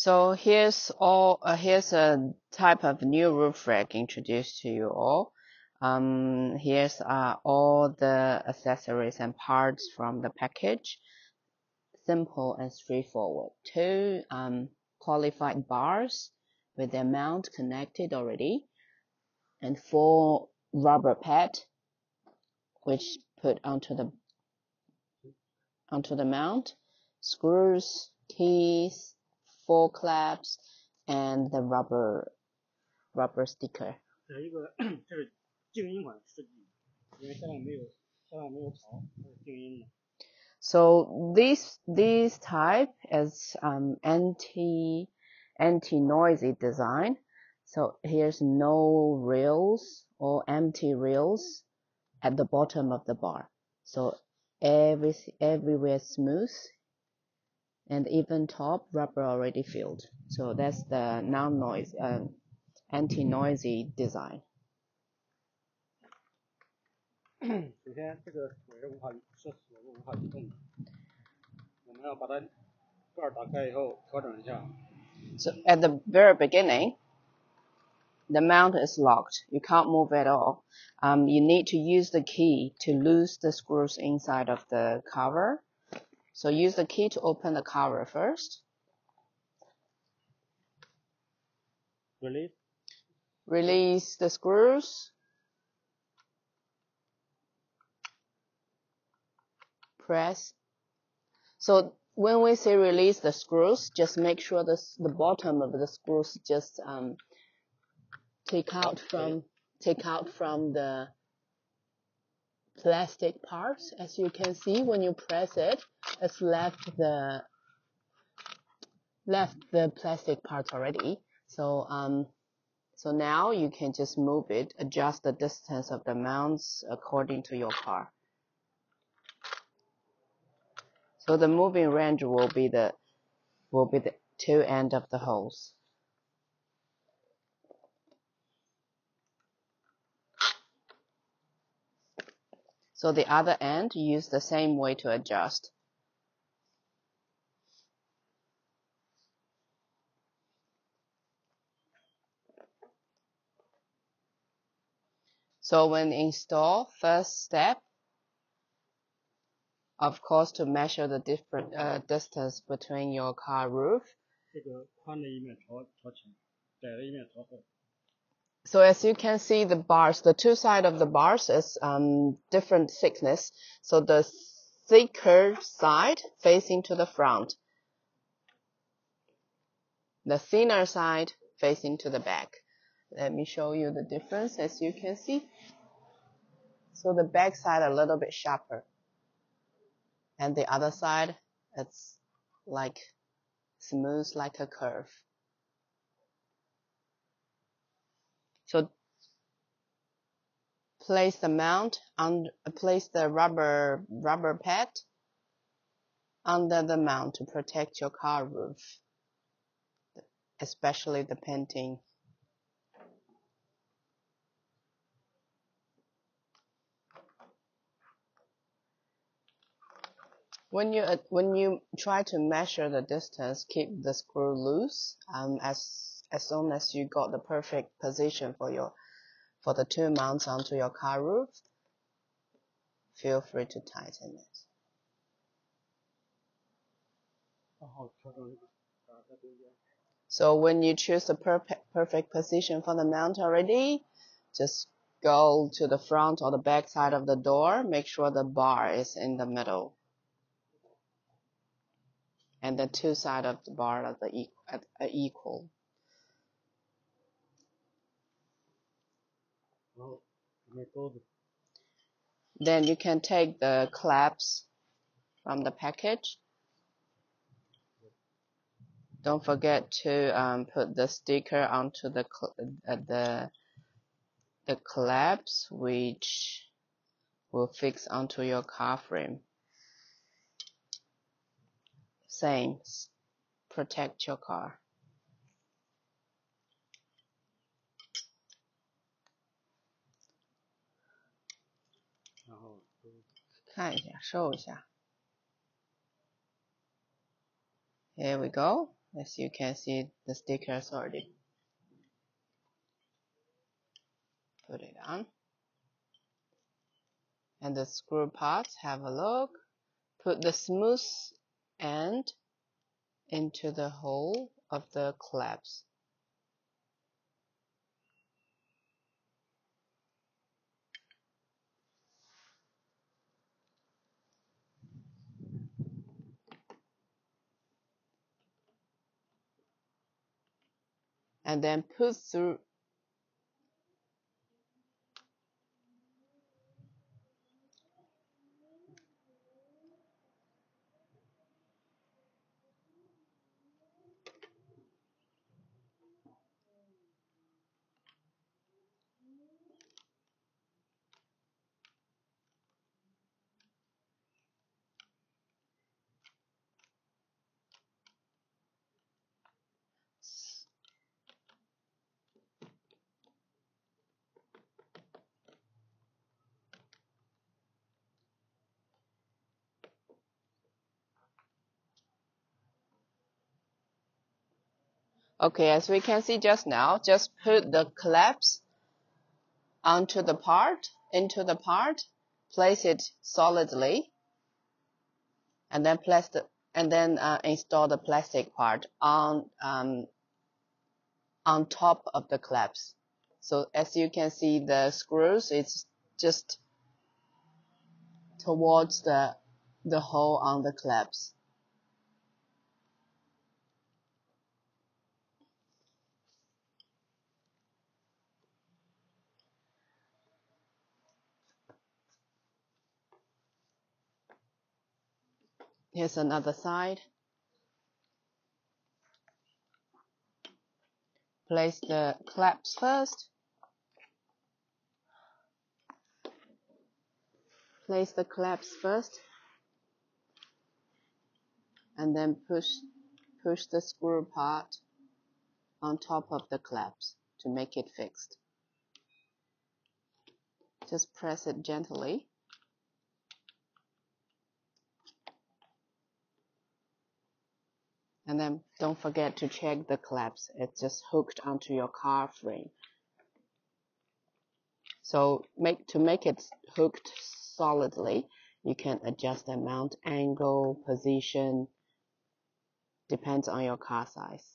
So here's a type of new roof rack introduced to you all. Here's all the accessories and parts from the package. Simple and straightforward. Two qualified bars with their mount connected already, and 4 rubber pad which put onto the mount, screws, keys, 4 claps, and the rubber sticker. So this type is anti-noisy design. So here's no rails or empty rails at the bottom of the bar. So everywhere smooth, and even top rubber already filled. So that's the non-noise anti-noisy design. 首先这个锁是无法移动的，我们要把它盖打开以后调整一下。So at the very beginning, the mount is locked. You can't move at all. You need to use the key to loose the screws inside of the cover. So use the key to open the cover first. Release the screws. Press. So when we say release the screws, just make sure the bottom of the screws just take out from the plastic parts. As you can see, when you press it, it's left the plastic parts already. So so now you can just move it, adjust the distance of the mounts according to your car. So the moving range will be the 2 ends of the holes. So the other end, use the same way to adjust. So when install, first step, of course, to measure the different distance between your car roof. 这个宽的一面朝前，窄的一面朝后。So as you can see, the bars, the 2 sides of the bars is different thickness. So the thicker side facing to the front, the thinner side facing to the back. Let me show you the difference. As you can see, so the back side a little bit sharper, and the other side it's like smooth like a curve. So place the mount on, place the rubber pad under the mount to protect your car roof, especially the painting. When you try to measure the distance, keep the screw loose. As soon as you got the perfect position for the 2 mounts onto your car roof, feel free to tighten it. So when you choose the perfect position for the mount already, just go to the front or the back side of the door. Make sure the bar is in the middle, and the 2 sides of the bar are equal. Then you can take the claps from the package. Don't forget to put the sticker onto the claps, which will fix onto your car frame. Same, protect your car. 看一下，收一下。Here we go. As you can see, the stickers already put it on. And the screw parts, have a look. Put the smooth end into the hole of the clamps. And then put through Okay, as we can see just now, just put the clamps into the part, place it solidly, and then install the plastic part on top of the clamps. So as you can see, the screws, it's just towards the hole on the clamps. Here's another side. Place the clamps first. Place the clamps first, and then push the screw part on top of the clamps to make it fixed. Just press it gently. And then don't forget to check the clamps. It's just hooked onto your car frame. So to make it hooked solidly, you can adjust the mount angle, position, depends on your car size.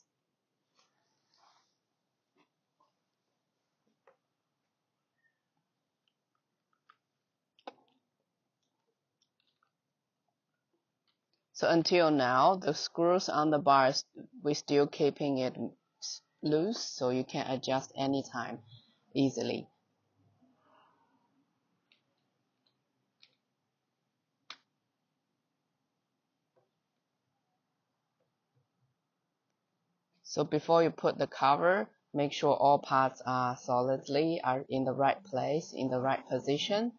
So until now, the screws on the bars, we're still keeping it loose, so you can adjust anytime easily. So before you put the cover, make sure all parts are in the right place, in the right position.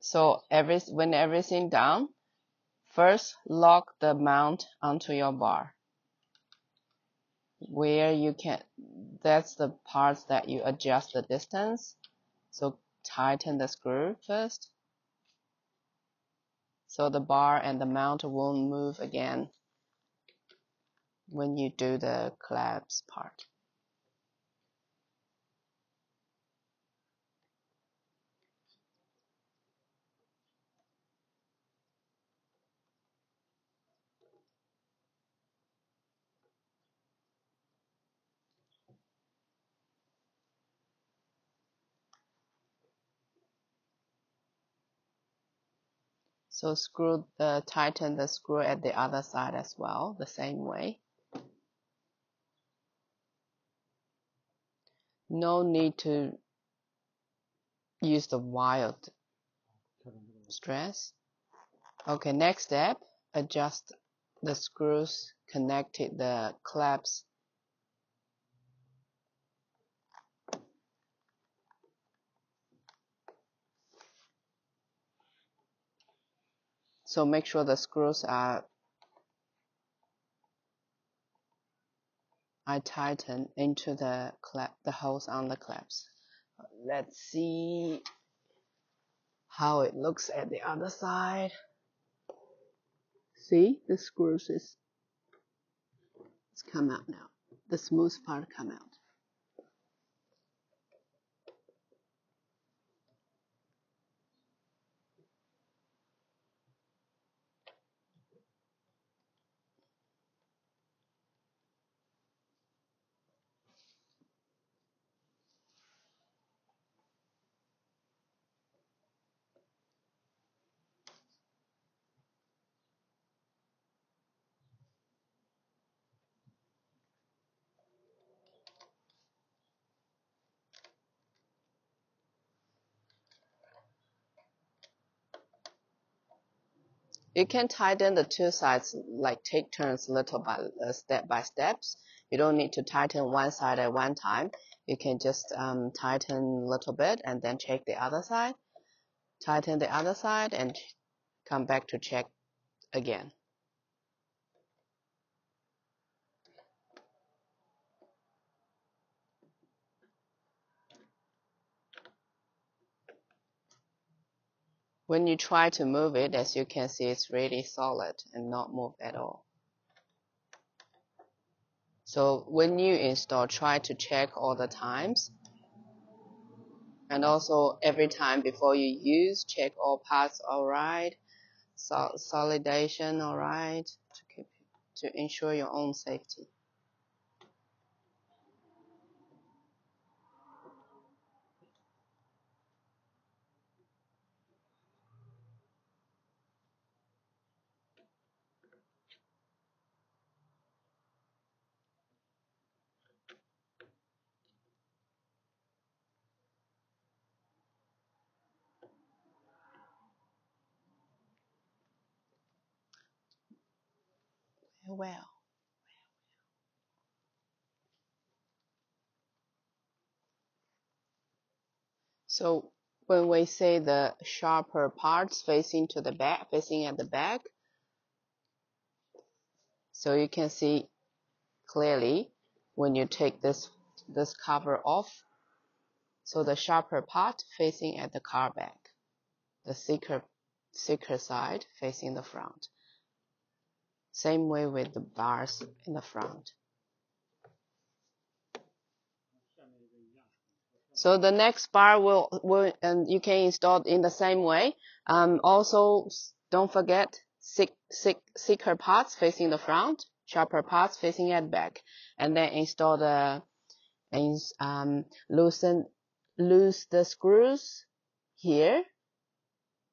So when everything done, first lock the mount onto your bar. Where you can, that's the parts that you adjust the distance. So tighten the screw first, so the bar and the mount won't move again when you do the clamps part. So tighten the screw at the other side as well, the same way. No need to use the wild stress. Okay, next step, adjust the screws connected the clamps. So make sure the screws are I tighten into the holes on the clamps. Let's see how it looks at the other side. See, the screws it's come out now. The smooth part come out. You can tighten the two sides, like take turns little by step by steps. You don't need to tighten one side at one time. You can just tighten a little bit and then check the other side. Tighten the other side and come back to check again. When you try to move it, as you can see, it's really solid and not moved at all. So when you install, try to check all the times. And also every time before you use, check all parts all right, solidation all right, to ensure your own safety. Well. So when we say the sharper parts facing to the back, facing at the back, so you can see clearly when you take this cover off. So the sharper part facing at the car back, the thicker side facing the front. Same way with the bars in the front. So the next bar will and you can install in the same way. Also, don't forget thicker parts facing the front, sharper parts facing at back, and then install the loose the screws here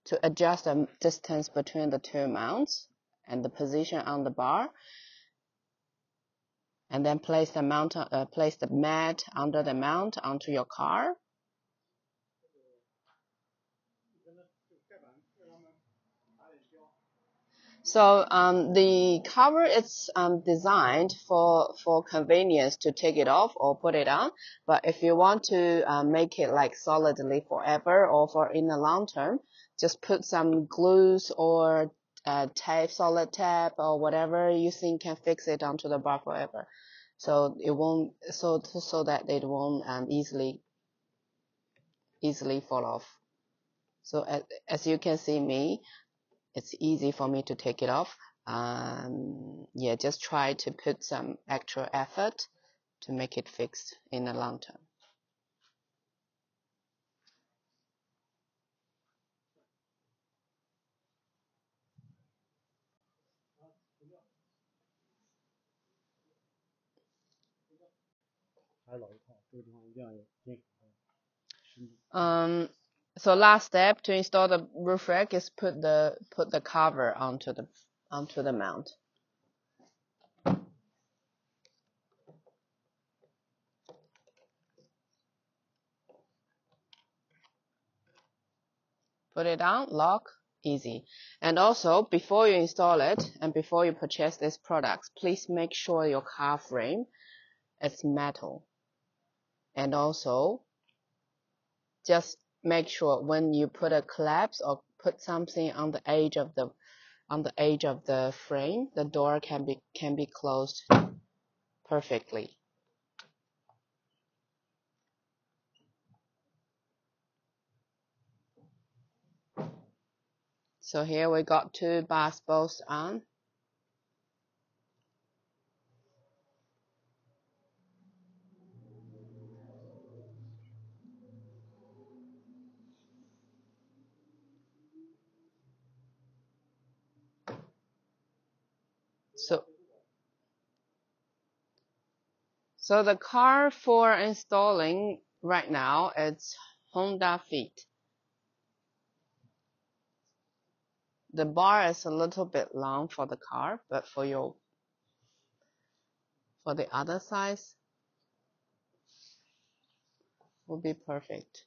to adjust the distance between the two mounts and the position on the bar. And then place the mat under the mount onto your car. So the cover is designed for convenience to take it off or put it on. But if you want to make it like solidly forever or for in the long term, just put some glues or tape, solid tape or whatever you think can fix it onto the bar forever. So it won't so that it won't easily fall off. So as you can see me, it's easy for me to take it off. Yeah, just try to put some extra effort to make it fixed in the long term. So last step to install the roof rack is put the cover onto the mount. Put it on, lock, easy. And also, before you install it and before you purchase these products, please make sure your car frame is metal. And also, just make sure when you put a clamps or put something on the edge of the frame, the door can be closed perfectly. So here we got 2 bars bolts on. So the car for installing right now, it's Honda Fit. The bar is a little bit long for the car, but for the other size will be perfect.